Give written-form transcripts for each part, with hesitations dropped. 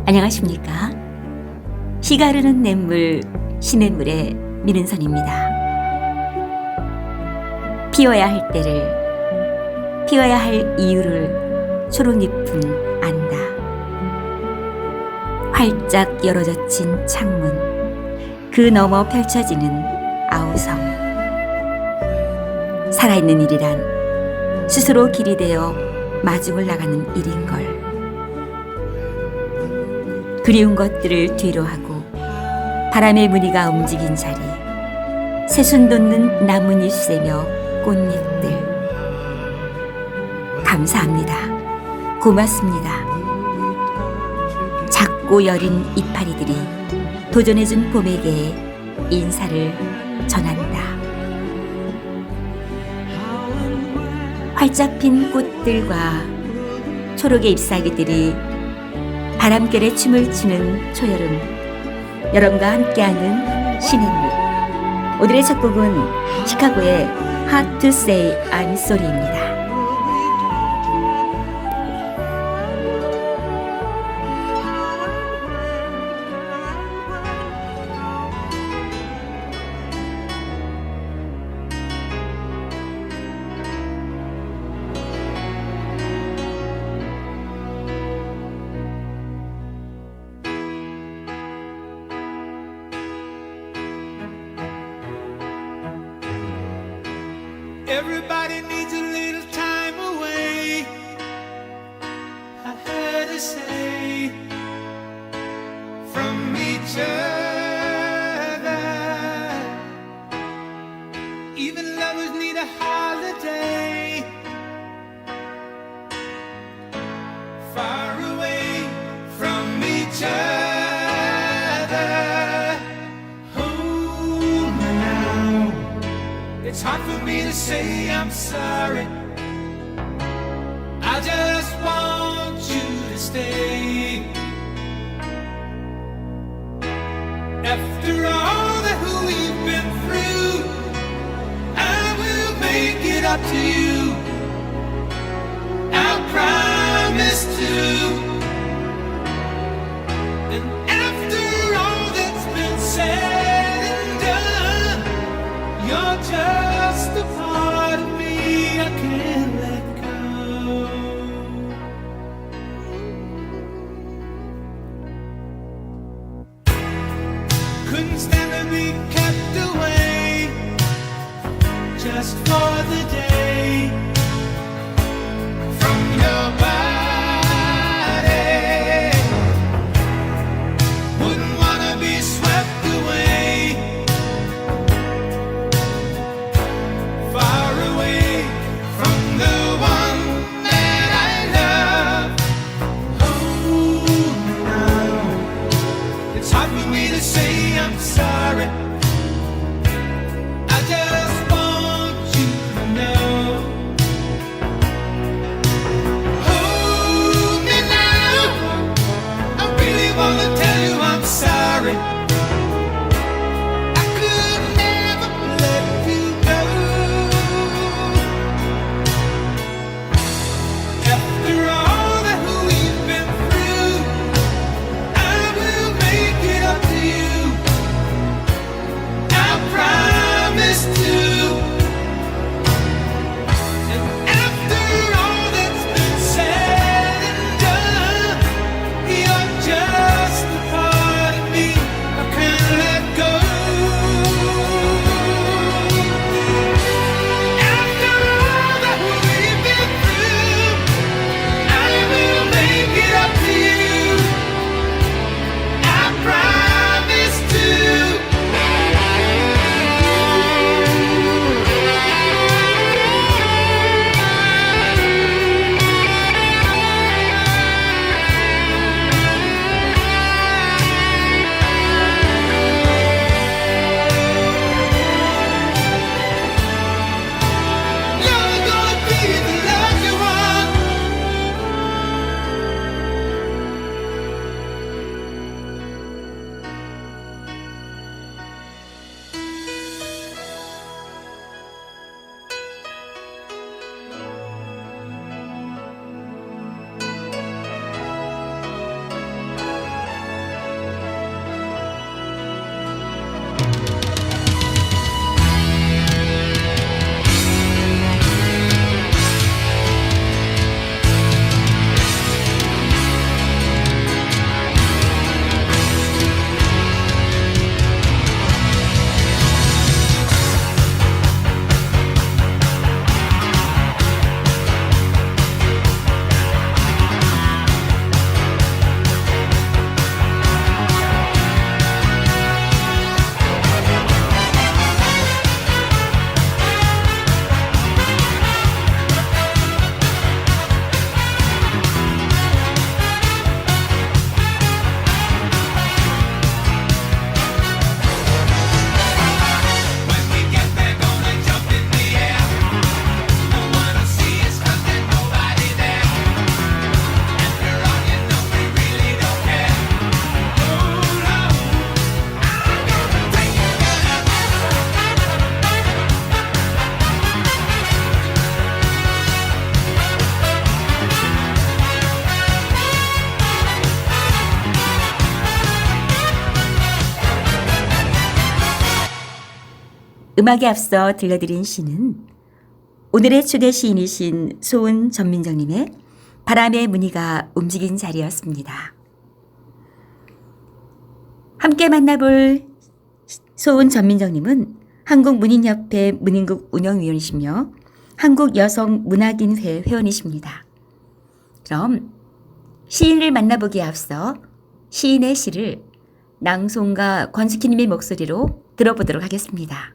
안녕하십니까? 희가 흐르는 냇물 시냇물의 민은선입니다. 피워야 할 때를, 피워야 할 이유를 초록잎은 안다. 활짝 열어젖힌 창문, 그 너머 펼쳐지는 아우성. 살아있는 일이란 스스로 길이 되어 마중을 나가는 일인걸. 그리운 것들을 뒤로 하고 바람의 무늬가 움직인 자리, 새순 돋는 나뭇잎 새며 꽃잎들. 감사합니다. 고맙습니다. 작고 여린 이파리들이 도전해준 봄에게 인사를 전한다. 활짝 핀 꽃들과 초록의 잎사귀들이 바람결에 춤을 추는 초여름, 여러분과 함께하는 시냇물. 오늘의 첫 곡은 시카고의 Hard to Say I'm Sorry입니다. Everybody needs a little time away, I heard her say, from each other. Even lovers need a holiday, far away from each other. Hold me now. It's hard for me to say I'm sorry. I just want you to stay. After all that we've been through, I will make it up to you. I promise to. And after all that's been said and done, you're just a part of me I can't let go. Couldn't stand to be kept away just for the day from your body. Wouldn't wanna be swept away, far away from the one that I love. Oh, now it's hard for me to say I'm sorry. I just want you 음악에 앞서 들려드린 시는 오늘의 초대 시인이신 소은 전민정님의 바람의 무늬가 움직인 자리였습니다. 함께 만나볼 소은 전민정님은 한국문인협회 문인국 운영위원이시며 한국여성문학인회 회원이십니다. 그럼 시인을 만나보기에 앞서 시인의 시를 낭송가 권숙희님의 목소리로 들어보도록 하겠습니다.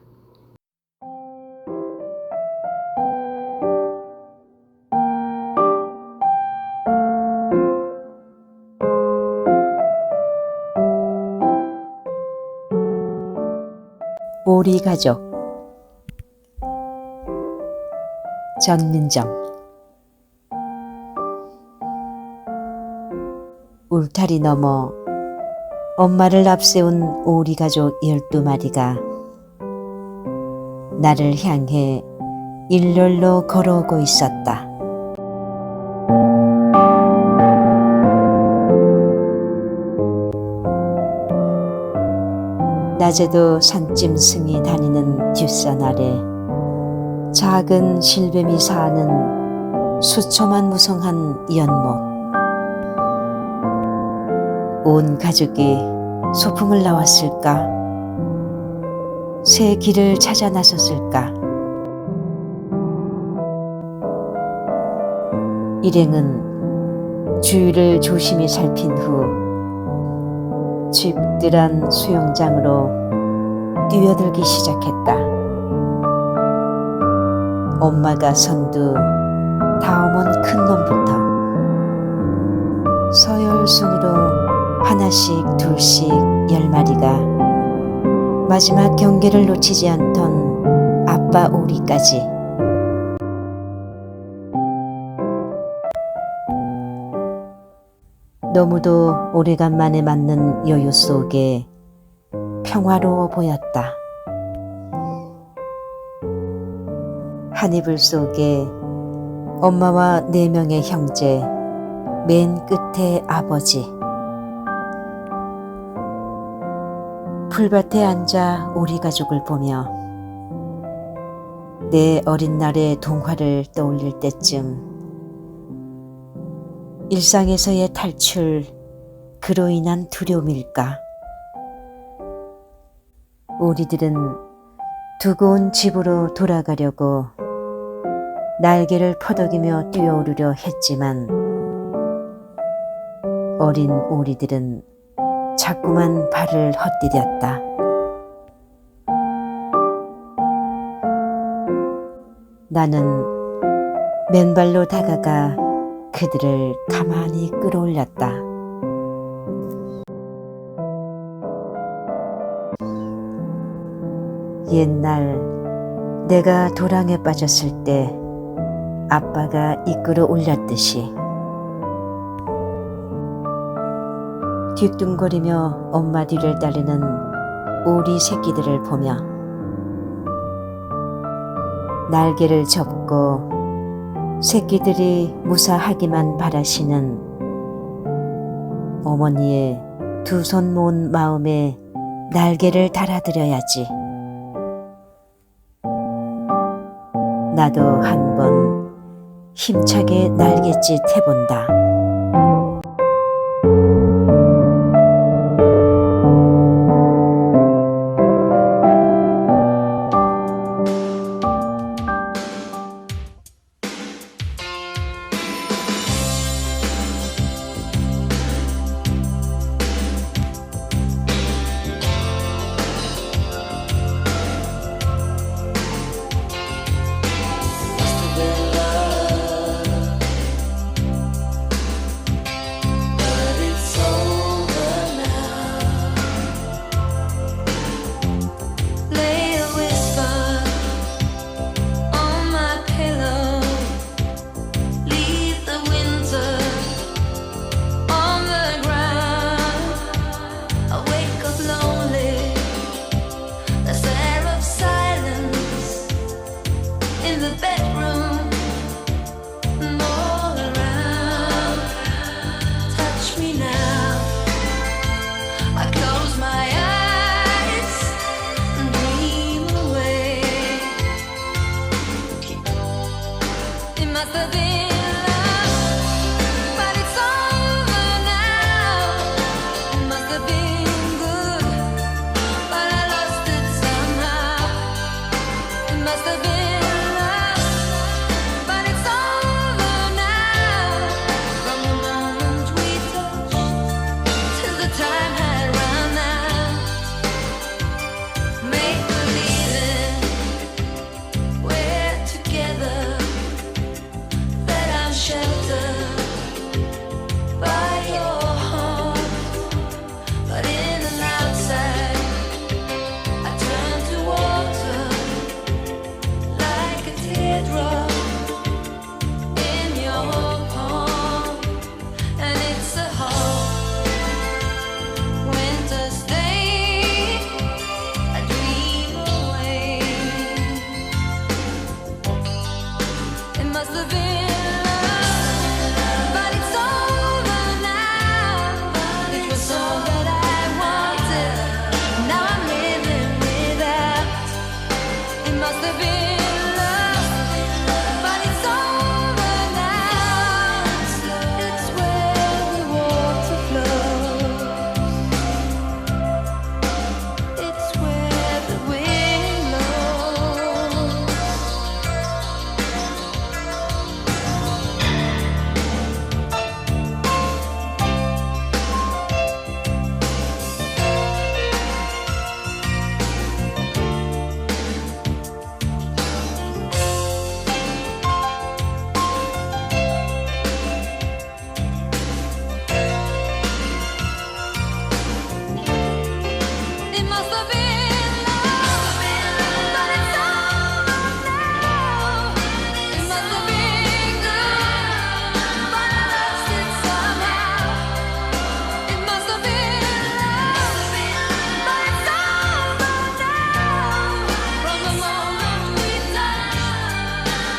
오리 가족 전민정. 울타리 너머 엄마를 앞세운 오리 가족 12마리가 나를 향해 일렬로 걸어오고 있었다. 낮에도 산짐승이 다니는 뒷산 아래 작은 실뱀이 사는 수초만 무성한 연못. 온 가족이 소풍을 나왔을까? 새 길을 찾아 나섰을까? 일행은 주위를 조심히 살핀 후 집들한 수영장으로 뛰어들기 시작했다. 엄마가 선두 다음은 큰 놈부터 서열순으로 하나씩 둘씩 10마리가 마지막 경계를 놓치지 않던 아빠 오리까지. 너무도 오래간만에 맞는 여유 속에 평화로워 보였다. 한 이불 속에 엄마와 4명의 형제, 맨 끝에 아버지. 풀밭에 앉아 오리 가족을 보며 내 어린 날의 동화를 떠올릴 때쯤 일상에서의 탈출, 그로 인한 두려움일까? 오리들은 두고 온 집으로 돌아가려고 날개를 퍼덕이며 뛰어오르려 했지만 어린 오리들은 자꾸만 발을 헛디뎠다. 나는 맨발로 다가가 그들을 가만히 끌어올렸다. 옛날 내가 도랑에 빠졌을 때 아빠가 이끌어 올렸듯이 뒤뚱거리며 엄마 뒤를 따르는 오리 새끼들을 보며 날개를 접고 새끼들이 무사하기만 바라시는 어머니의 두 손 모은 마음에 날개를 달아드려야지. 나도 한번 힘차게 날갯짓 해본다. I close my eyes and dream away. must have been love, but it's over now. It must have been good, but I lost it somehow. It must have been love, but it's over now. From the moment we touched till the time had run out. Make believing we're together, that I'm sheltered by your heart. But in and outside, I turn to water like a teardrop in your palm. And it's a hard winter's day, I dream away. It must have been love, but it's over now. It was all that I wanted, now I'm living without. It must have been love, but it's over now. It's where the water flows, it's where the wind blows. It must have been love, but it's over now. It must have been good, but I lost it somehow. It must have been love, but it's over now. From the moment we touched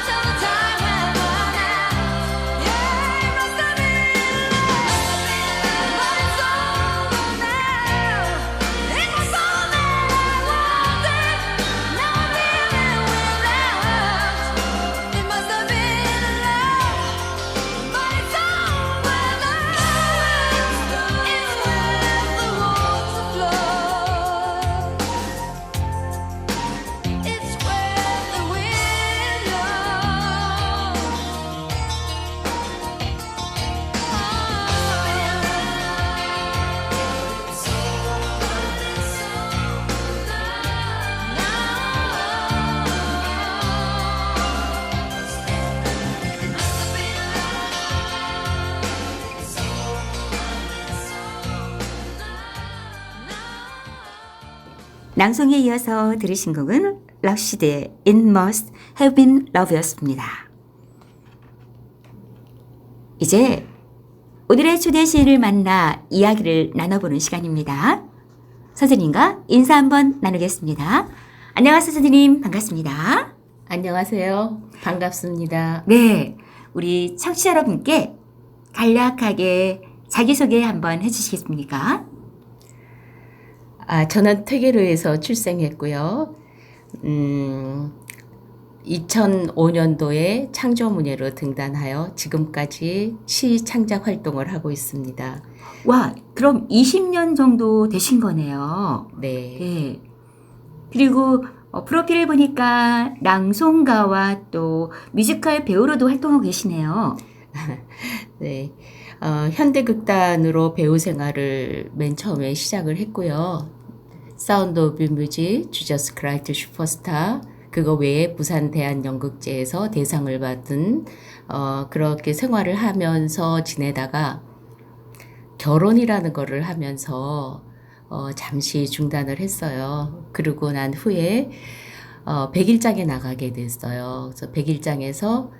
till the time had run out. Yeah, it must have been love, but it's over now. It was all that I wanted, now I'm living without. It must have been love, but it's over now. It's where the water flows, it's where the wind 낭송에 이어서 들으신 곡은 럭시드의 It Must Have Been Love였습니다. 이제 오늘의 초대 시인을 만나 이야기를 나눠보는 시간입니다. 선생님과 인사 한번 나누겠습니다. 안녕하세요, 선생님. 반갑습니다. 안녕하세요. 반갑습니다. 네, 우리 청취자 여러분께 간략하게 자기소개 한번 해주시겠습니까? 저는 퇴계로에서 출생했고요. 2005년도에 창조문예로 등단하여 지금까지 시 창작 활동을 하고 있습니다. 와, 그럼 20년 정도 되신 거네요. 네. 네. 그리고 프로필을 보니까 낭송가와 또 뮤지컬 배우로도 활동하고 계시네요. 네. 현대극단으로 배우 생활을 맨 처음에 시작을 했고요. 사운드 오브 뮤직, 주저스 크라이트 슈퍼스타, 그거 외에 부산 대한연극제에서 대상을 받은 그렇게 생활을 하면서 지내다가 결혼이라는 거를 하면서 잠시 중단을 했어요. 그러고 난 후에 백일장에 나가게 됐어요. 그래서 백일장에서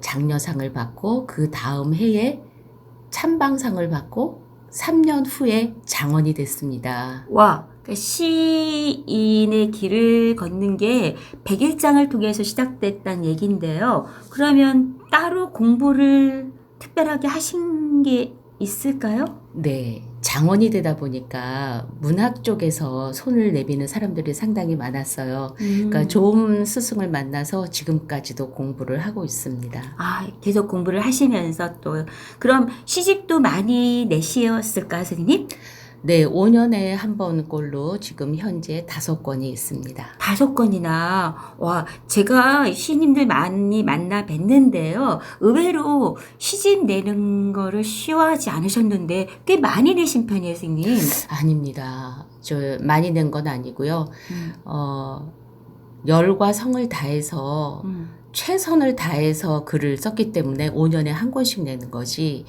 장려상을 받고 그 다음 해에 찬방상을 받고 3년 후에 장원이 됐습니다. 와, 그러니까 시인의 길을 걷는 게 백일장을 통해서 시작됐다는 얘기인데요. 그러면 따로 공부를 특별하게 하신 게 있을까요? 네, 장원이 되다 보니까 문학 쪽에서 손을 내미는 사람들이 상당히 많았어요. 그러니까 좋은 스승을 만나서 지금까지도 공부를 하고 있습니다. 아, 계속 공부를 하시면서 또 그럼 시집도 많이 내시었을까요, 선생님? 네, 5년에 한 번꼴로 지금 현재 5권이 있습니다. 5권이나. 와, 제가 시인님들 많이 만나 뵀는데요. 의외로 시집 내는 거를 쉬워하지 않으셨는데 꽤 많이 내신 편이에요, 선생님. 아닙니다. 저 많이 낸 건 아니고요. 열과 성을 다해서 최선을 다해서 글을 썼기 때문에 5년에 한 권씩 내는 거지.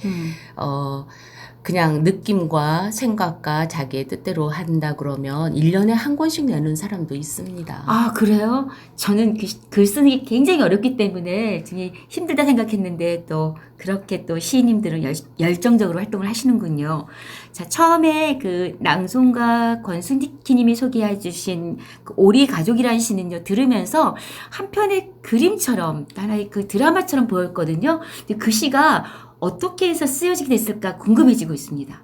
그냥 느낌과 생각과 자기의 뜻대로 한다 그러면 1년에 한 권씩 내는 사람도 있습니다. 아, 그래요? 저는 글 쓰는 게 굉장히 어렵기 때문에 되게 힘들다 생각했는데 또 그렇게 또 시인님들은 열정적으로 활동을 하시는군요. 자, 처음에 그 낭송가 권순기님이 소개해 주신 그 오리 가족이라는 시는요, 들으면서 한편의 그림처럼, 하나의 그 드라마처럼 보였거든요. 근데 그 시가 어떻게 해서 쓰여지게 됐을까 궁금해지고 있습니다.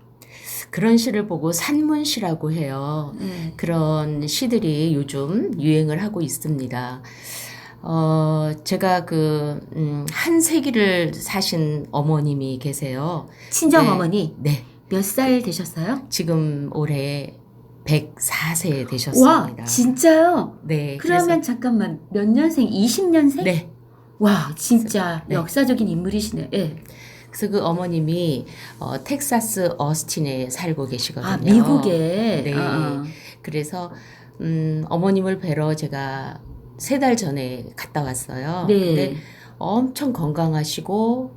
그런 시를 보고 산문시라고 해요. 그런 시들이 요즘 유행을 하고 있습니다. 제가 한 세기를 사신 어머님이 계세요. 친정 네. 어머니 네. 몇 살 되셨어요? 지금 올해 104세 되셨습니다. 와, 진짜요? 네. 그러면 잠깐만, 몇 년생? 20년생? 네. 와, 진짜 네. 역사적인 인물이시네. 예. 그래서 그 어머님이 텍사스 어스틴에 살고 계시거든요. 아, 미국에. 네. 아, 그래서 어머님을 뵈러 제가 3달 전에 갔다 왔어요. 네. 근데 엄청 건강하시고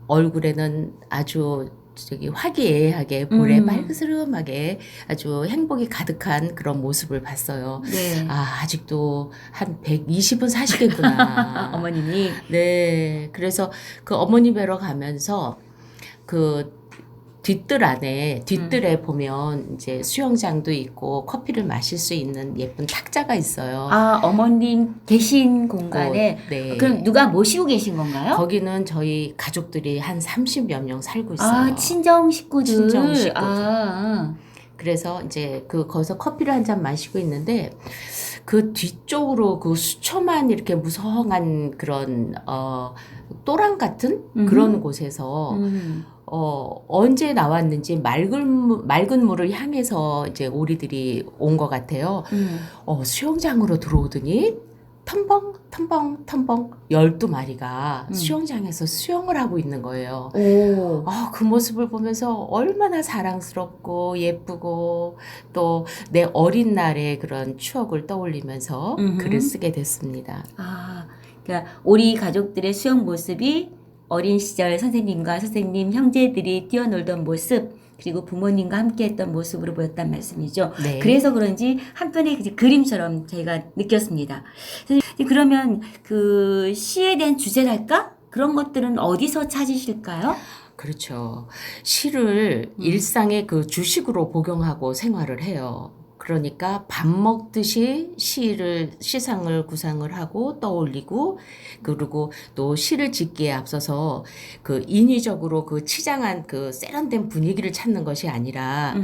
얼굴에는 아주 저기 화기애애하게 볼에 빨그스름하게 아주 행복이 가득한 그런 모습을 봤어요. 네. 아, 아직도 한 120은 사시겠구나. 어머님이. 네. 그래서 그 어머니 뵈러 가면서 그 뒷뜰에 보면 이제 수영장도 있고 커피를 마실 수 있는 예쁜 탁자가 있어요. 아, 어머님 계신 공간에. 네. 그럼 누가 모시고 계신 건가요? 거기는 저희 가족들이 한 30여 명 살고 있어요. 아, 친정 식구들. 친정 식구들. 아, 그래서 이제 거기서 커피를 한 잔 마시고 있는데 그 뒤쪽으로 그 수초만 이렇게 무성한 그런 또랑 같은 그런 곳에서 언제 나왔는지 맑은 물을 향해서 이제 오리들이 온 것 같아요. 수영장으로 들어오더니 텀벙 12마리가 수영장에서 수영을 하고 있는 거예요. 오. 그 모습을 보면서 얼마나 사랑스럽고 예쁘고 또 내 어린 날의 그런 추억을 떠올리면서 글을 쓰게 됐습니다. 아, 그러니까 우리 가족들의 수영 모습이 어린 시절 선생님과 선생님 형제들이 뛰어놀던 모습, 그리고 부모님과 함께했던 모습으로 보였단 말씀이죠. 네. 그래서 그런지 한편의 이제 그림처럼 저희가 느꼈습니다. 선생님, 그러면 그 시에 대한 주제랄까? 그런 것들은 어디서 찾으실까요? 그렇죠. 시를 일상의 그 주식으로 복용하고 생활을 해요. 그러니까 밥 먹듯이 시상을 구상을 하고 떠올리고, 그리고 또 시를 짓기에 앞서서 그 인위적으로 그 치장한 그 세련된 분위기를 찾는 것이 아니라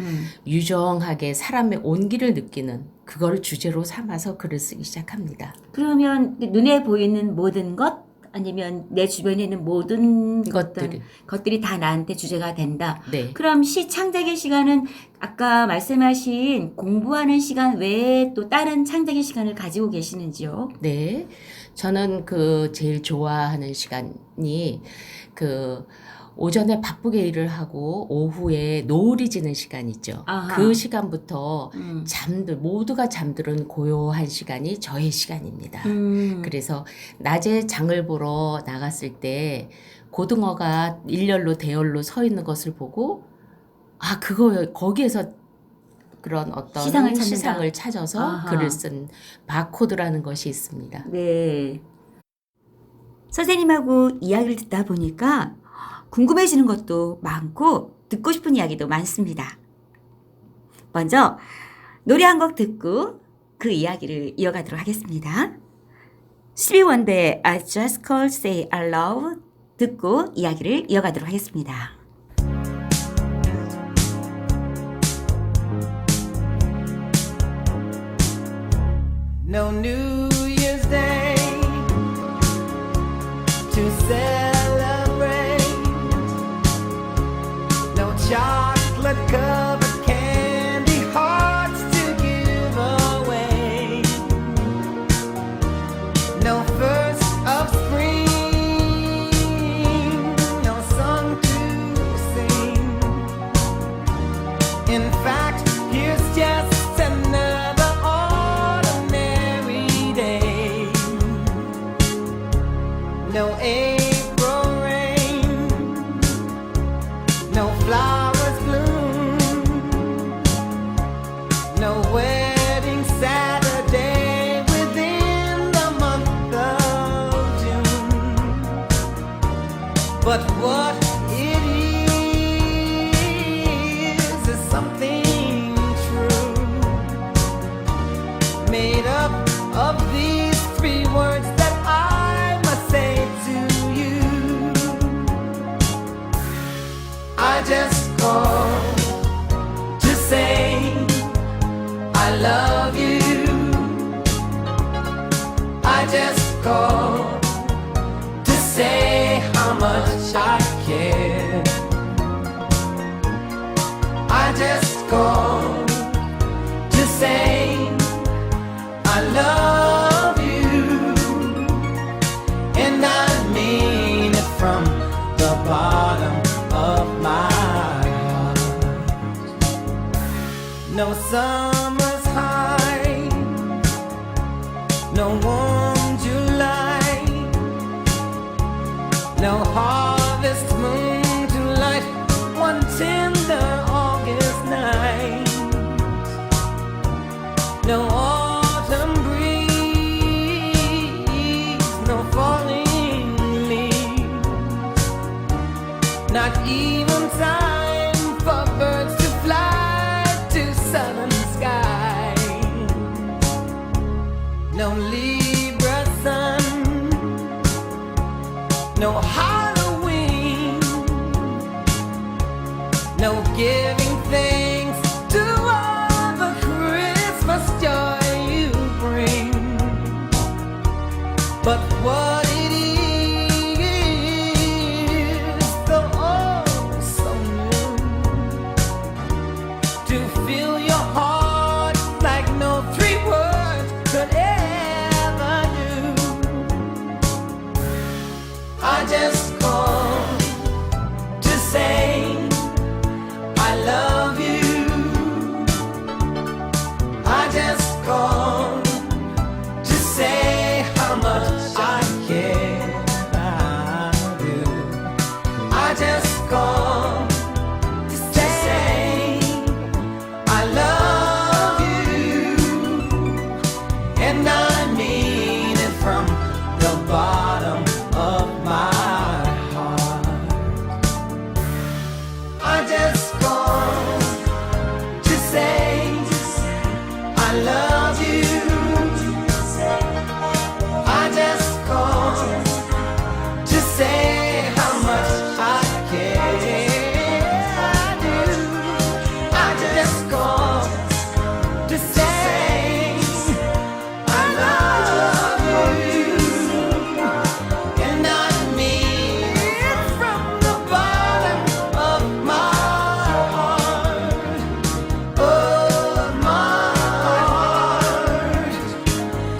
유정하게 사람의 온기를 느끼는 그거를 주제로 삼아서 글을 쓰기 시작합니다. 그러면 눈에 보이는 모든 것, 아니면 내 주변에 있는 모든 것들이 다 나한테 주제가 된다. 네. 그럼 시 창작의 시간은 아까 말씀하신 공부하는 시간 외에 또 다른 창작의 시간을 가지고 계시는지요? 네. 저는 제일 좋아하는 시간이 오전에 바쁘게 일을 하고 오후에 노을이 지는 시간 있죠. 아하. 그 시간부터 모두가 잠들은 고요한 시간이 저의 시간입니다. 그래서 낮에 장을 보러 나갔을 때 고등어가 일렬로 대열로 서 있는 것을 보고 거기에서 그런 어떤 시상을 찾아서 아하. 글을 쓴 바코드라는 것이 있습니다. 네. 선생님하고 이야기를 듣다 보니까 궁금해지는 것도 많고 듣고 싶은 이야기도 많습니다. 먼저 노래 한 곡 듣고 그 이야기를 이어가도록 하겠습니다. 스티비 원더의 I Just Called Say I Love 듣고 이야기를 이어가도록 하겠습니다. No New Year's Day to celebrate. No chocolate covered candy hearts to give away. No first of spring, no song to sing. In fact, here's just another ordinary day. No April rain, no flowers bloom, no wedding Saturday within the month of June. But what it is something true, made up of these three words that I must say to you. I just called to say I love you. I just called to say how much I care. I just called to say I love you, and I mean it from the bottom of my heart. No summer's high, no warm July, no harvest moon to light one tender August night. No autumn breeze, no falling leaves, not even time for birds to fly to southern skies. No Libra sun, no Halloween, no giving thanks to all the Christmas joy you bring. But what it is, though oh so new, to fill your heart like no three words could ever do. I just called to say I love you. I just called to say how much I care. I do. I just called to say I love you, and I mean it from the bottom of my heart. I just called to say I love you. I just called to say how much I care. I do. I just called to say I love you, and I mean it from the bottom of my heart. Of my heart.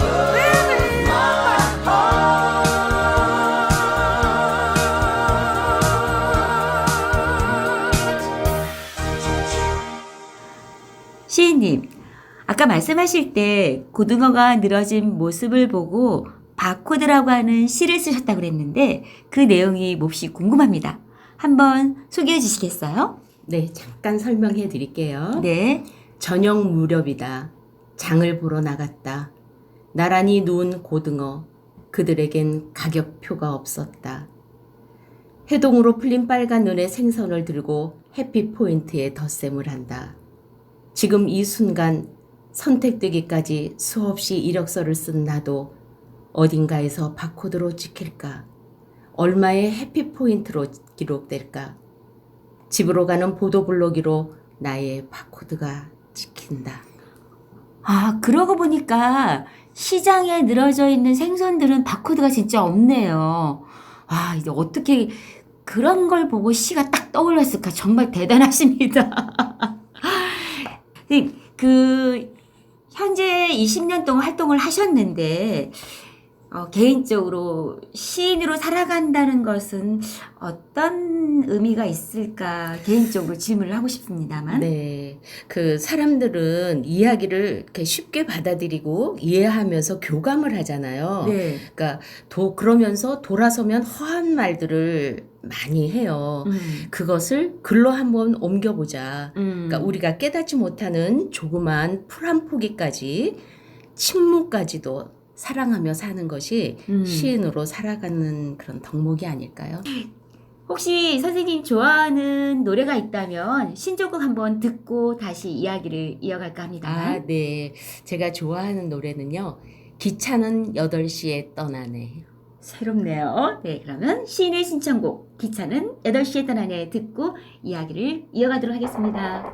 Of my heart. 시인님, 아까 말씀하실 때 고등어가 늘어진 모습을 보고 바코드라고 하는 시를 쓰셨다고 그랬는데 그 내용이 몹시 궁금합니다. 한번 소개해 주시겠어요? 네, 잠깐 설명해 드릴게요. 네. 저녁 무렵이다. 장을 보러 나갔다. 나란히 누운 고등어. 그들에겐 가격표가 없었다. 해동으로 풀린 빨간 눈의 생선을 들고 해피포인트에 덧셈을 한다. 지금 이 순간 선택되기까지 수없이 이력서를 쓴 나도 어딘가에서 바코드로 찍힐까? 얼마의 해피포인트로 기록될까? 집으로 가는 보도블로기로 나의 바코드가 찍힌다. 아, 그러고 보니까 시장에 늘어져 있는 생선들은 바코드가 진짜 없네요. 아, 이제 어떻게 그런 걸 보고 시가 딱 떠올랐을까? 정말 대단하십니다. 그 현재 20년 동안 활동을 하셨는데 개인적으로 시인으로 살아간다는 것은 어떤 의미가 있을까 개인적으로 질문을 하고 싶습니다만. 네. 그 사람들은 이야기를 이렇게 쉽게 받아들이고 이해하면서 교감을 하잖아요. 네. 그러니까 그러면서 돌아서면 허한 말들을 많이 해요. 그것을 글로 한번 옮겨보자. 그러니까 우리가 깨닫지 못하는 조그만 풀 한 포기까지 침묵까지도 사랑하며 사는 것이 시인으로 살아가는 그런 덕목이 아닐까요? 혹시 선생님 좋아하는 노래가 있다면 신조곡 한번 듣고 다시 이야기를 이어갈까 합니다. 아, 네. 제가 좋아하는 노래는요. 기차는 8시에 떠나네. 새롭네요. 네, 그러면 시인의 신청곡 기차는 8시에 떠나네 듣고 이야기를 이어가도록 하겠습니다.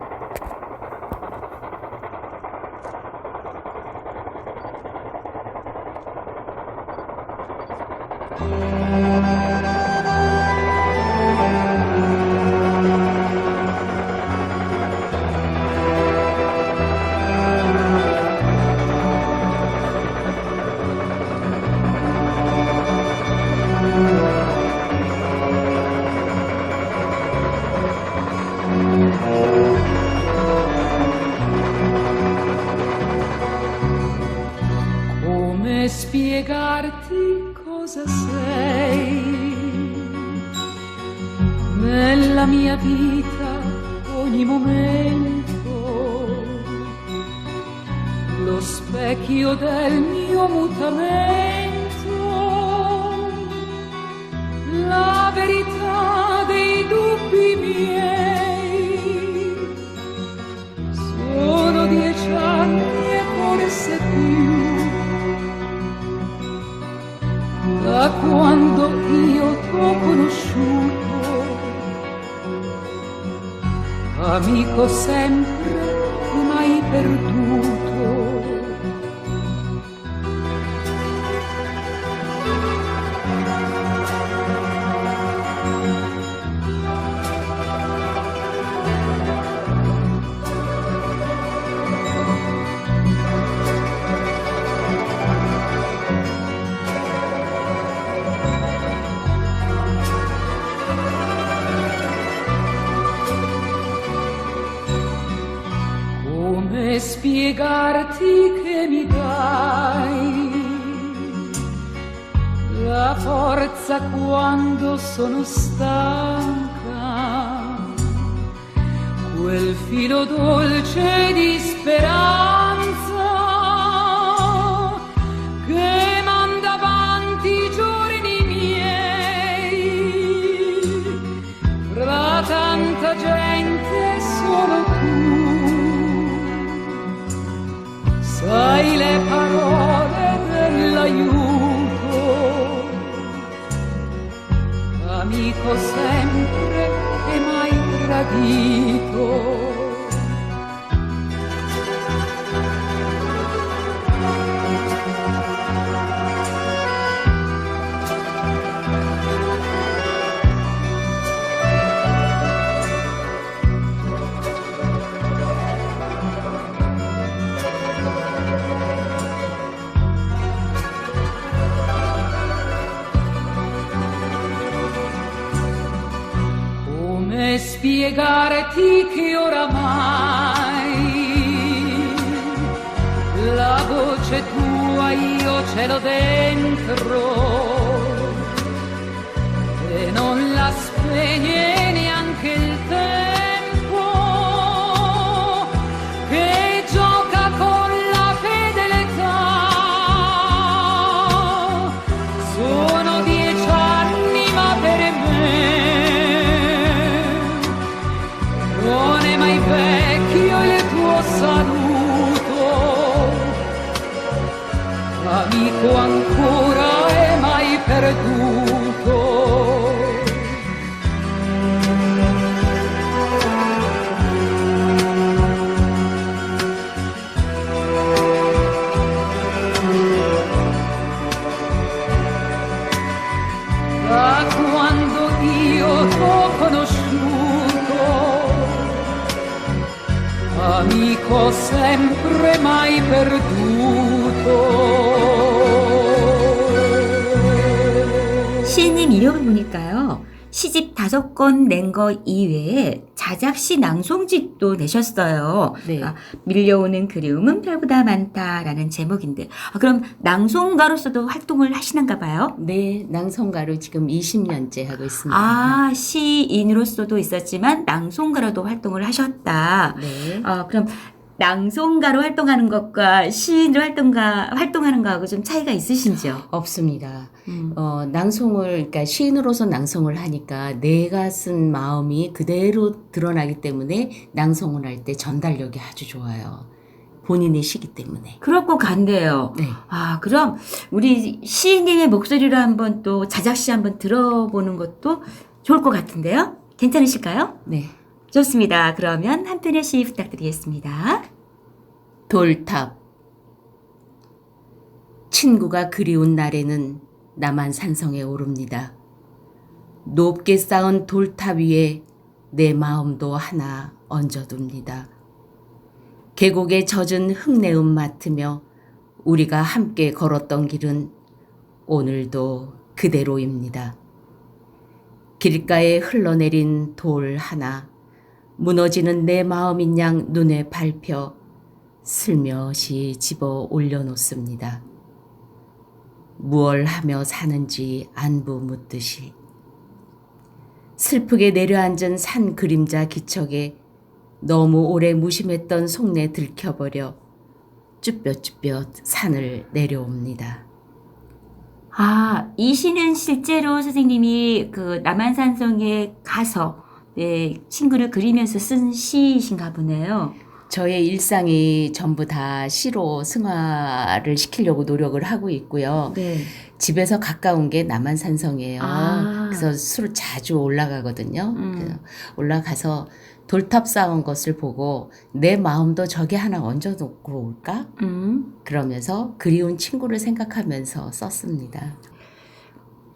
Come spiegarti cosa sei nella mia vita ogni momento, lo specchio del mio mutamento, la verità dei dubbi miei. Sono 10 anni e forse più da quando io t'ho conosciuto, amico sempre mai perduto. Come spiegarti che mi dai la forza quando sono stanca, quel filo dolce di speranza che manda avanti i giorni miei, fra tanta gente solo tu sai le parole dell'aiuto, amico sempre e mai tradito. Come spiegarti che oramai la voce tua io ce l'ho dentro e non la spegne neanche il tempo che gioca con la fedeltà. Sono 10 anni ma per me non è mai vecchio il tuo saluto, amico ancora e mai perduto. da quando io t'ho conosciuto, amico sempre mai perduto. 시인님 이력을 보니까요. 시집 5권 낸 거 이외에 자작시 낭송집도 내셨어요. 네. 밀려오는 그리움은 별보다 많다라는 제목인데 그럼 낭송가로서도 활동을 하시는가 봐요? 네, 낭송가로 지금 20년째 하고 있습니다. 아, 시인으로서도 있었지만 낭송가로도 활동을 하셨다. 네. 그럼 낭송가로 활동하는 것과 시인으로 활동하는 거하고 좀 차이가 있으신지요? 없습니다. 음. 그러니까 시인으로서 낭송을 하니까 내가 쓴 마음이 그대로 드러나기 때문에 낭송을 할 때 전달력이 아주 좋아요. 본인의 시기 때문에. 그럴 것 같네요. 네. 그럼 우리 시인님의 목소리로 한번 또 자작시 한번 들어보는 것도 좋을 것 같은데요? 괜찮으실까요? 네. 좋습니다. 그러면 한 편의 시 부탁드리겠습니다. 돌탑. 친구가 그리운 날에는 나만 산성에 오릅니다. 높게 쌓은 돌탑 위에 내 마음도 하나 얹어둡니다. 계곡에 젖은 흙내음 맡으며 우리가 함께 걸었던 길은 오늘도 그대로입니다. 길가에 흘러내린 돌 하나, 무너지는 내 마음인 양 눈에 밟혀 슬며시 집어 올려놓습니다. 무얼 하며 사는지 안부 묻듯이 슬프게 내려앉은 산 그림자 기척에 너무 오래 무심했던 속내 들켜버려 쭈뼛쭈뼛 산을 내려옵니다. 이 시는 실제로 선생님이 그 남한산성에 가서 친구를 그리면서 쓴 시이신가 보네요. 저의 일상이 전부 다 시로 승화를 시키려고 노력을 하고 있고요. 네. 집에서 가까운 게 남한산성이에요. 아. 그래서 술 자주 올라가거든요. 음. 그래서 올라가서 돌탑 쌓은 것을 보고 내 마음도 저기 하나 얹어놓고 올까? 그러면서 그리운 친구를 생각하면서 썼습니다.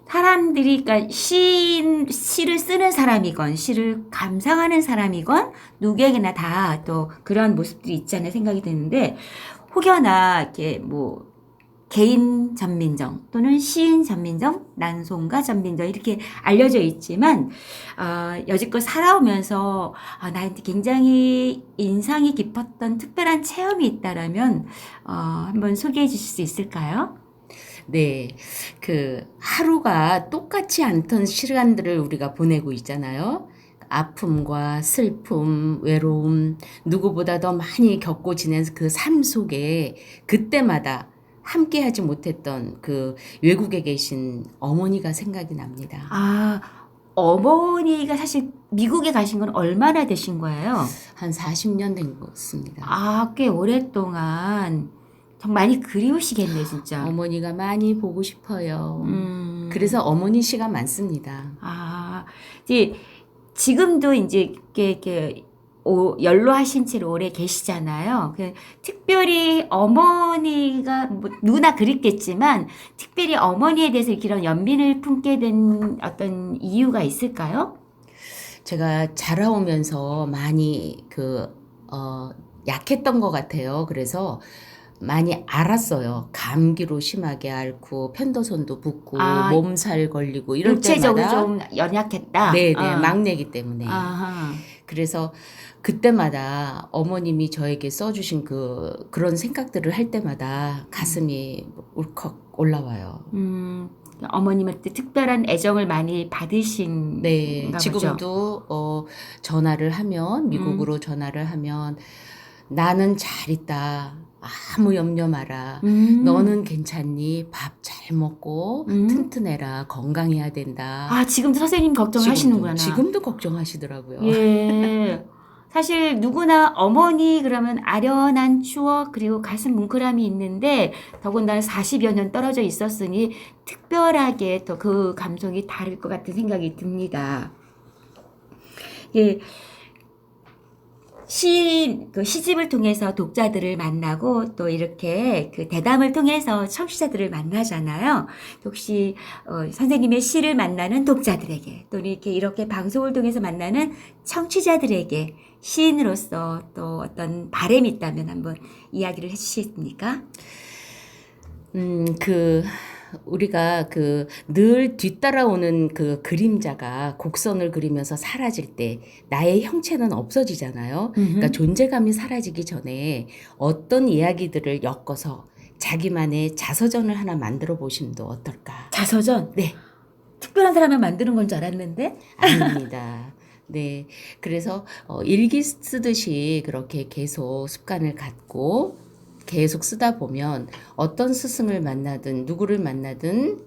사람들이 그러니까 시를 쓰는 사람이건 시를 감상하는 사람이건 누구에게나 다 또 그런 모습들이 있잖아요. 생각이 드는데 혹여나 이렇게 뭐 개인 전민정 또는 시인 전민정, 낭송가 전민정 이렇게 알려져 있지만 여지껏 살아오면서 나한테 굉장히 인상이 깊었던 특별한 체험이 있다라면 한번 소개해 주실 수 있을까요? 네, 하루가 똑같지 않던 시간들을 우리가 보내고 있잖아요. 아픔과 슬픔, 외로움, 누구보다 더 많이 겪고 지낸 그 삶 속에 그때마다 함께 하지 못했던 그 외국에 계신 어머니가 생각이 납니다. 어머니가 사실 미국에 가신 건 얼마나 되신 거예요? 한 40년 된 것 같습니다. 꽤 오랫동안 정말 많이 그리우시겠네, 진짜. 어머니가 많이 보고 싶어요. 그래서 어머니 시가 많습니다. 이제 지금도 이제 이렇게 연로하신 채로 오래 계시잖아요. 특별히 어머니가 뭐 누구나 그립겠지만 특별히 어머니에 대해서 이런 연민을 품게 된 어떤 이유가 있을까요? 제가 자라오면서 많이 약했던 것 같아요. 그래서 많이 앓았어요. 감기로 심하게 앓고 편도선도 붓고 몸살 걸리고 이럴 육체적으로 때마다 좀 연약했다. 네, 막내기 때문에. 아하. 그래서 그때마다 어머님이 저에게 써주신 그런 생각들을 할 때마다 가슴이 울컥 올라와요. 어머님한테 특별한 애정을 많이 받으신 네, 건가 지금도 전화를 하면 미국으로 전화를 하면 나는 잘 있다. 아무 염려 마라. 너는 괜찮니? 밥 잘 먹고 튼튼해라. 건강해야 된다. 지금도 선생님 걱정하시는구나. 지금도 걱정하시더라고요. 예. 사실 누구나 어머니 그러면 아련한 추억 그리고 가슴 뭉클함이 있는데 더군다나 40여 년 떨어져 있었으니 특별하게 또 그 감성이 다를 것 같은 생각이 듭니다. 예. 그 시집을 통해서 독자들을 만나고 또 이렇게 그 대담을 통해서 청취자들을 만나잖아요. 혹시 선생님의 시를 만나는 독자들에게 또 이렇게 방송을 통해서 만나는 청취자들에게 시인으로서 또 어떤 바람이 있다면 한번 이야기를 해주시겠습니까? 우리가 늘 뒤따라오는 그 그림자가 곡선을 그리면서 사라질 때 나의 형체는 없어지잖아요. 그러니까 존재감이 사라지기 전에 어떤 이야기들을 엮어서 자기만의 자서전을 하나 만들어 보심도 어떨까? 자서전? 네. 특별한 사람을 만드는 건 줄 알았는데? 아닙니다. 네. 그래서 일기 쓰듯이 그렇게 계속 습관을 갖고 계속 쓰다 보면 어떤 스승을 만나든 누구를 만나든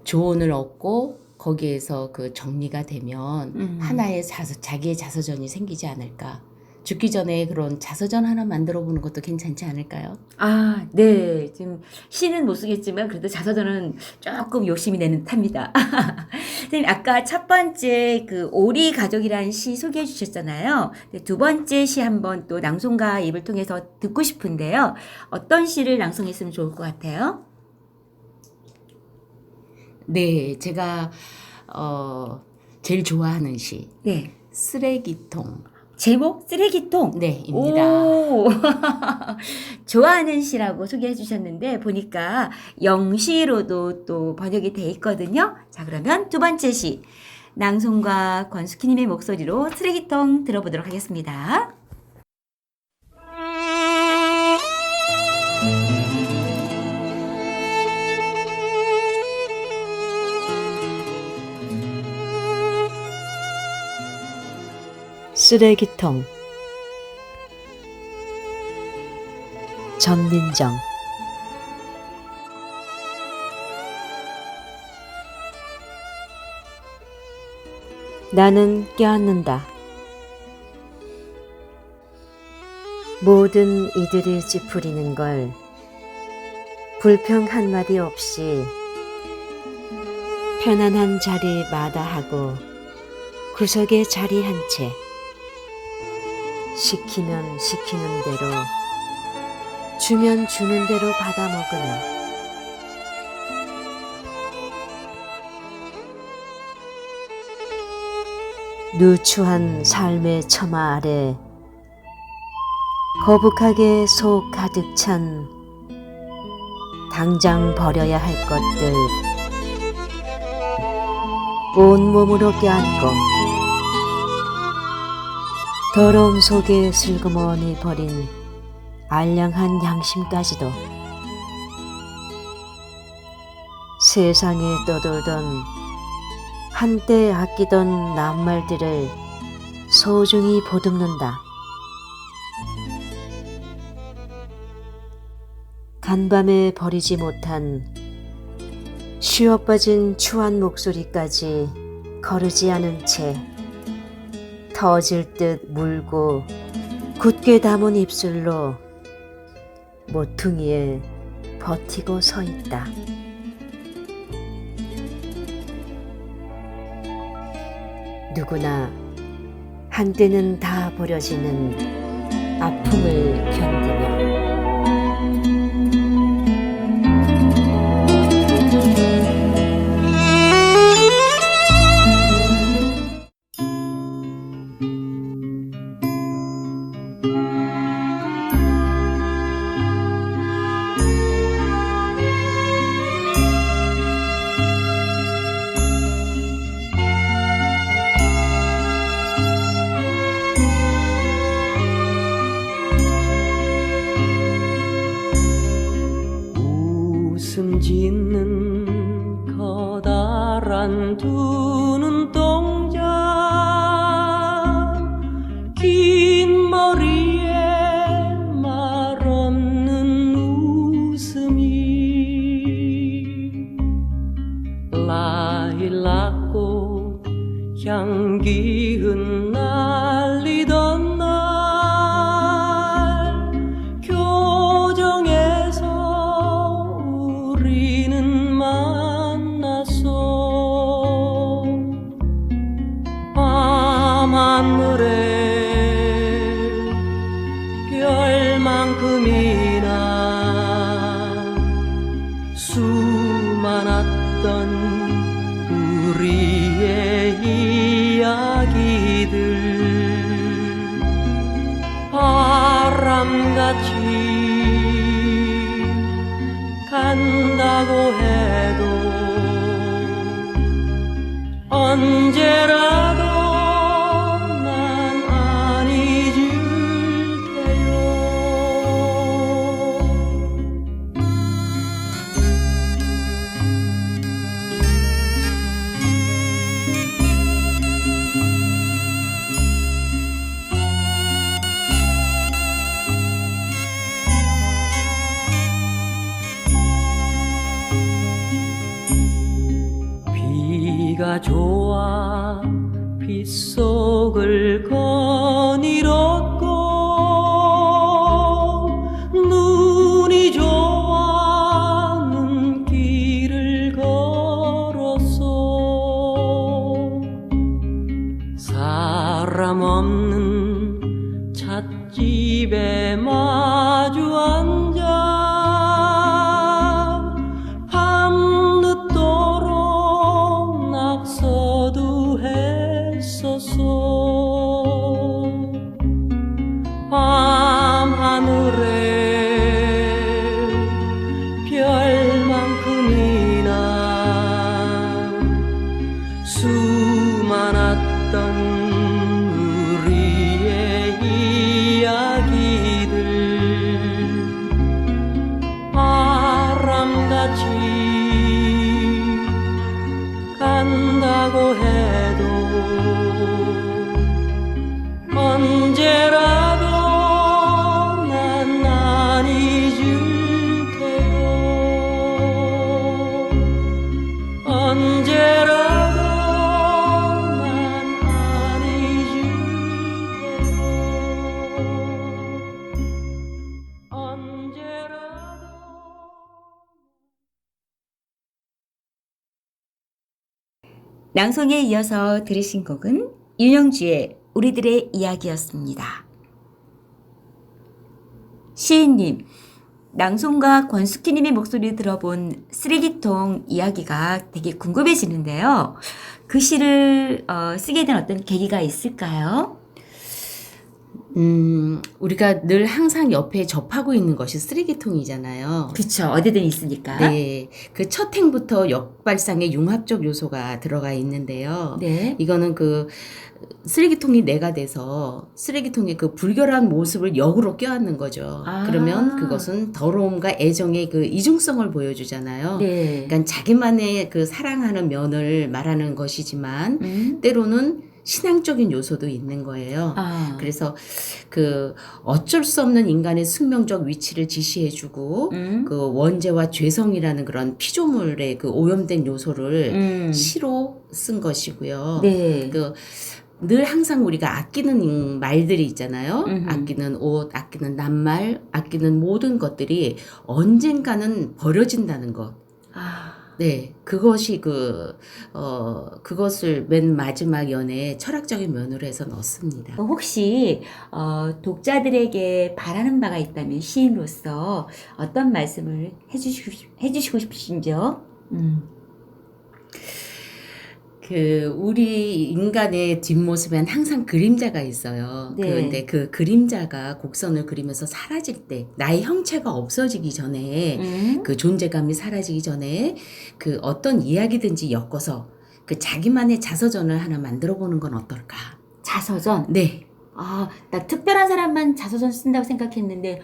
조언을 얻고 거기에서 그 정리가 되면 하나의 자기의 자서전이 생기지 않을까. 죽기 전에 그런 자서전 하나 만들어 보는 것도 괜찮지 않을까요? 아, 네. 지금 시는 못 쓰겠지만 그래도 자서전은 조금 욕심이 내는 듯합니다. 선생님, 아까 첫 번째 그 오리 가족이라는 시 소개해 주셨잖아요. 두 번째 시 한번 또 낭송가 입을 통해서 듣고 싶은데요. 어떤 시를 낭송했으면 좋을 것 같아요? 네, 제가 제일 좋아하는 시 네. 쓰레기통. 제목 쓰레기통. 네, 입니다. 오. 좋아하는 시라고 소개해 주셨는데 보니까 영시로도 또 번역이 돼 있거든요. 자, 그러면 두 번째 시 낭송가 권숙희님의 목소리로 쓰레기통 들어보도록 하겠습니다. 쓰레기통. 전민정. 나는 껴안는다. 모든 이들이 찌푸리는 걸 불평 한마디 없이 편안한 자리 마다하고 구석에 자리한 채 시키면 시키는 대로 주면 주는 대로 받아 먹으며 누추한 삶의 처마 아래 거북하게 속 가득 찬 당장 버려야 할 것들 온몸으로 껴안고 더러움 속에 슬그머니 버린 알량한 양심까지도 세상에 떠돌던 한때 아끼던 낱말들을 소중히 보듬는다. 간밤에 버리지 못한 쉬어빠진 추한 목소리까지 거르지 않은 채 터질 듯 물고 굳게 담은 입술로 모퉁이에 버티고 서 있다. 누구나 한때는 다 버려지는 아픔을 견디며 웃음 짓는 커다란 두 눈동자 긴 머리에 말 없는 웃음이 라일락꽃 향기 흩날리던 날 교정에서 우리는 만났어 밤하늘에 수많았던 우리의 이야기들 바람같이 간다고 해도 언제라도 난 안 잊을 테요. 비가 좋아 빗속을 거닐었고 눈이 좋아 눈길을 걸었어. 사람 없는 찻집에 마주 앉아 밤늦도록 낙서도 했었어. 밤하늘에 별만큼이나 수많았던 우리의 이야기들 바람같이 간다고 해도 언제라도 난 안 잊을 테요. 언제라도 난 안 잊을 테요. 언제라도 낭송에 이어서 들으신 곡은 윤영주의 우리들의 이야기였습니다. 시인님, 낭송가 권숙희님의 목소리 들어본 쓰레기통 이야기가 되게 궁금해지는데요. 그 시를 쓰게 된 어떤 계기가 있을까요? 우리가 늘 항상 옆에 접하고 있는 것이 쓰레기통이잖아요. 그쵸, 어디든 있으니까. 네. 그 첫 행부터 역발상의 융합적 요소가 들어가 있는데요. 네. 이거는 그 쓰레기통이 내가 돼서 쓰레기통의 그 불결한 모습을 역으로 껴안는 거죠. 아. 그러면 그것은 더러움과 애정의 그 이중성을 보여주잖아요. 네. 그러니까 자기만의 그 사랑하는 면을 말하는 것이지만 때로는 신앙적인 요소도 있는 거예요. 아. 그래서 그 어쩔 수 없는 인간의 숙명적 위치를 지시해주고 그 원죄와 죄성이라는 그런 피조물의 그 오염된 요소를 시로 쓴 것이고요. 네. 그 늘 항상 우리가 아끼는 말들이 있잖아요. 아끼는 옷, 아끼는 낱말, 아끼는 모든 것들이 언젠가는 버려진다는 것. 아. 네, 그것이 그것을 맨 마지막 연에 철학적인 면으로 해서 넣습니다. 혹시 독자들에게 바라는 바가 있다면 시인으로서 어떤 말씀을 해주시고 싶으신지요? 우리 인간의 뒷모습엔 항상 그림자가 있어요. 네. 그런데 그 그림자가 곡선을 그리면서 사라질 때, 나의 형체가 없어지기 전에, 그 존재감이 사라지기 전에, 그 어떤 이야기든지 엮어서 그 자기만의 자서전을 하나 만들어 보는 건 어떨까? 자서전? 네. 아, 나 특별한 사람만 자서전 쓴다고 생각했는데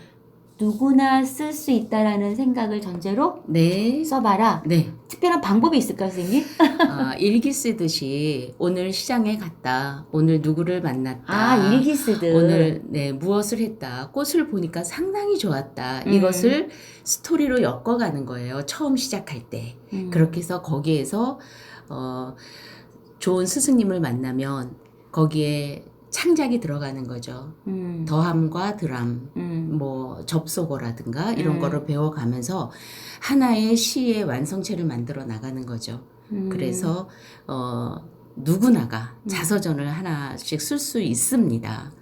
누구나 쓸 수 있다라는 생각을 전제로 네. 써봐라. 네. 특별한 방법이 있을까요, 선생님? 일기 쓰듯이 오늘 시장에 갔다. 오늘 누구를 만났다. 아, 일기 쓰듯. 오늘 무엇을 했다. 꽃을 보니까 상당히 좋았다. 이것을 스토리로 엮어가는 거예요. 처음 시작할 때. 그렇게 해서 거기에서 좋은 스승님을 만나면 거기에 창작이 들어가는 거죠. 더함과 덜함, 뭐 접속어라든가 이런 거를 배워가면서 하나의 시의 완성체를 만들어 나가는 거죠. 그래서 누구나가 자서전을 하나씩 쓸 수 있습니다.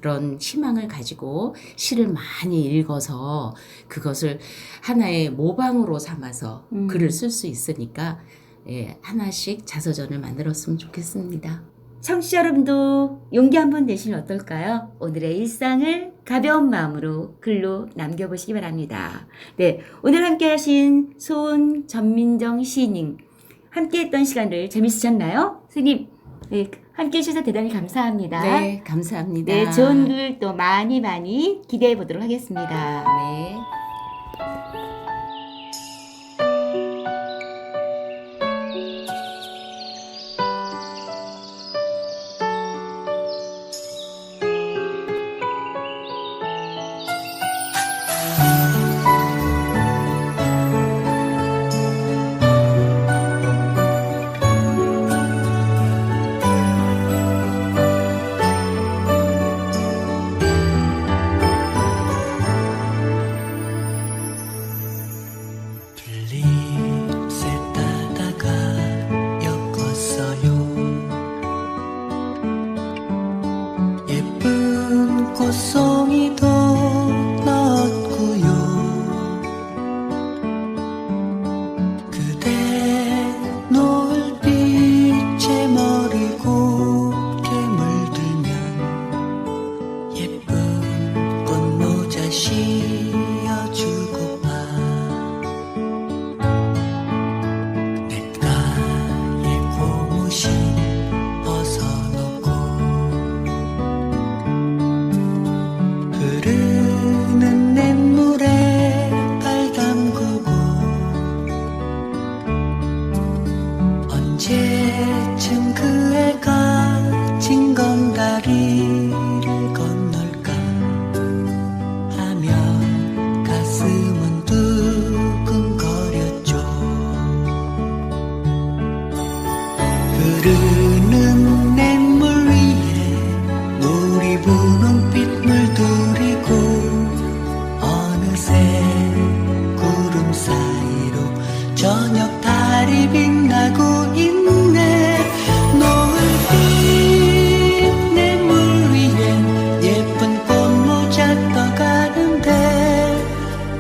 그런 희망을 가지고 시를 많이 읽어서 그것을 하나의 모방으로 삼아서 글을 쓸 수 있으니까 예, 하나씩 자서전을 만들었으면 좋겠습니다. 청취자 여러분도 용기 한번 내시면 어떨까요? 오늘의 일상을 가벼운 마음으로 글로 남겨보시기 바랍니다. 네, 오늘 함께 하신 소은 전민정 시인님 함께 했던 시간을 재밌으셨나요? 선생님, 네, 함께 해주셔서 대단히 감사합니다. 네, 감사합니다. 네, 좋은 글 또 많이 기대해 보도록 하겠습니다. 네. 들림새 따다가 엮었어요. 예쁜 꽃송이도 넣었고요. 그대 노을빛에 머리 곱게 물들면 예쁜 꽃모자 씌워주고파 냇가에 고무신 벗어놓고 흐르는 냇물에 발 담그고 언제쯤 그 애가 징검다리를 건널까 하며 가슴은 두근거렸죠. 흐르는 냇물 위에 놀이 분홍빛 물들이고 어느새 구름 사이로 저녁 달이 빛나고 있네. 노을빛 냇물 위엔 예쁜 꽃모자 떠가는데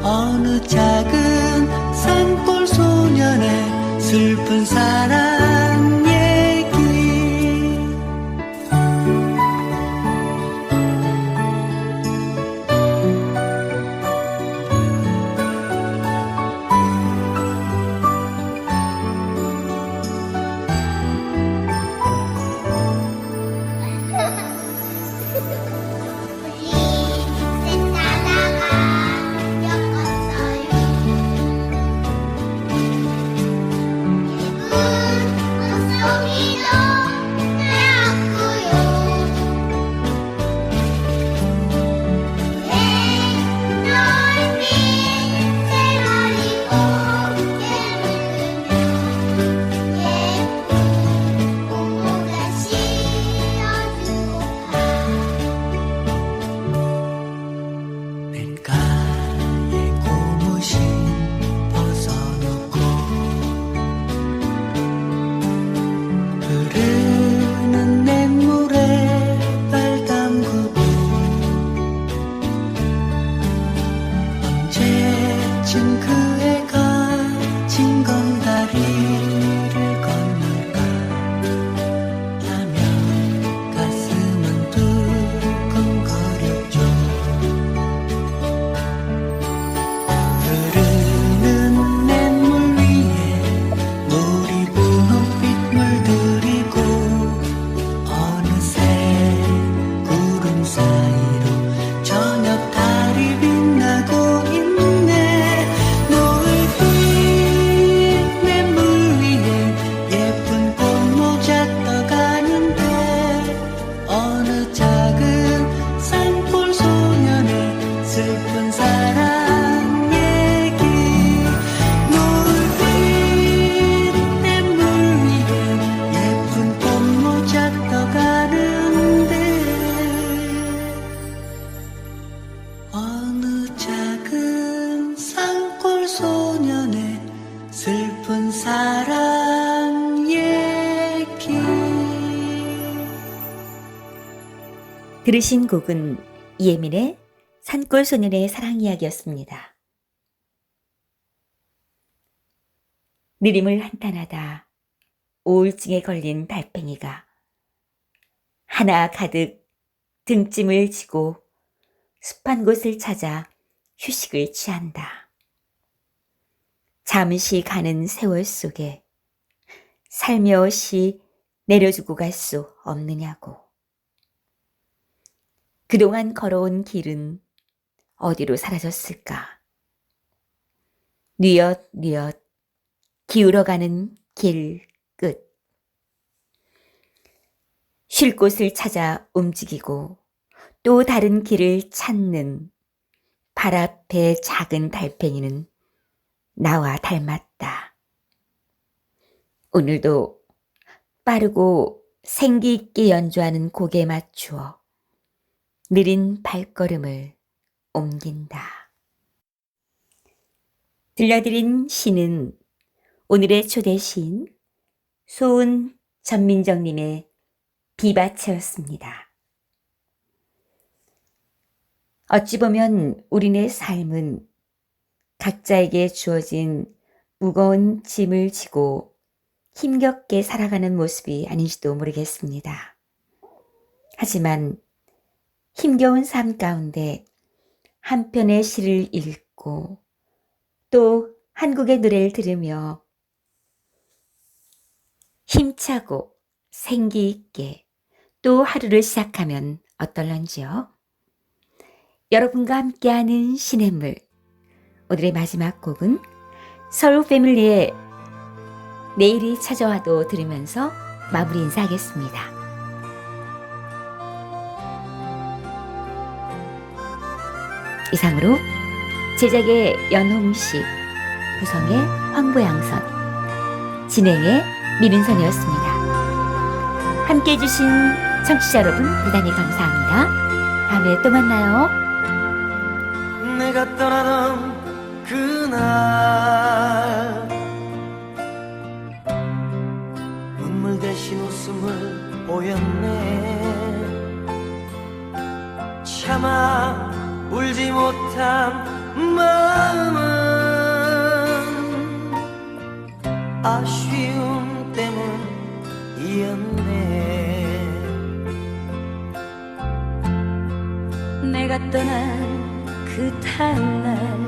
어느 작은 산골 소년의 슬픈 사랑 얘기. 냇가에 고무신 벗어놓고 흐르는 냇물에 발 담그고 언제쯤 그 애가 징검다리를 건널까 하며 가슴은 두근거렸죠. 흐르는 냇물 위에 놀이 분홍빛 물들이고 어느새 구름 사이로 저녁 달이 빛나고 있네. 노을빛 냇물 위에 예쁜 꽃모자 떠가는데 어느 작은 산골 소년의 슬픈 사랑 얘기. 노을빛 냇물 위에 예쁜 꽃모자 떠가는데 어느 작은 산골 소년의 슬픈 사랑 얘기. 들으신 곡은 이예민의 산골소년의 사랑 이야기였습니다. 느림을 한탄하다 우울증에 걸린 달팽이가 하나 가득 등짐을 지고 습한 곳을 찾아 휴식을 취한다. 잠시 가는 세월 속에 살며시 내려주고 갈 수 없느냐고. 그동안 걸어온 길은 어디로 사라졌을까? 뉘엿뉘엿 기울어가는 길 끝. 쉴 곳을 찾아 움직이고 또 다른 길을 찾는 발 앞의 작은 달팽이는 나와 닮았다. 오늘도 빠르고 생기 있게 연주하는 곡에 맞추어 느린 발걸음을 옮긴다. 들려드린 시는 오늘의 초대 시인 소은 전민정님의 비바체였습니다. 어찌 보면 우리네 삶은 각자에게 주어진 무거운 짐을 지고 힘겹게 살아가는 모습이 아닌지도 모르겠습니다. 하지만 힘겨운 삶 가운데 한 편의 시를 읽고 또 한국의 노래를 들으며 힘차고 생기 있게 또 하루를 시작하면 어떨런지요? 여러분과 함께하는 시냇물, 오늘의 마지막 곡은 서울 패밀리의 내일이 찾아와도 들으면서 마무리 인사하겠습니다. 이상으로 제작의 연홍씨, 구성의 황보양선, 진행의 미른선이었습니다. 함께해 주신 청취자 여러분 대단히 감사합니다. 다음에 또 만나요. 내가 떠나던 그날 눈물 대신 웃음을 보였네. 차마 울지 못한 마음은 아쉬움 때문이었네. 내가 떠난 그 다음날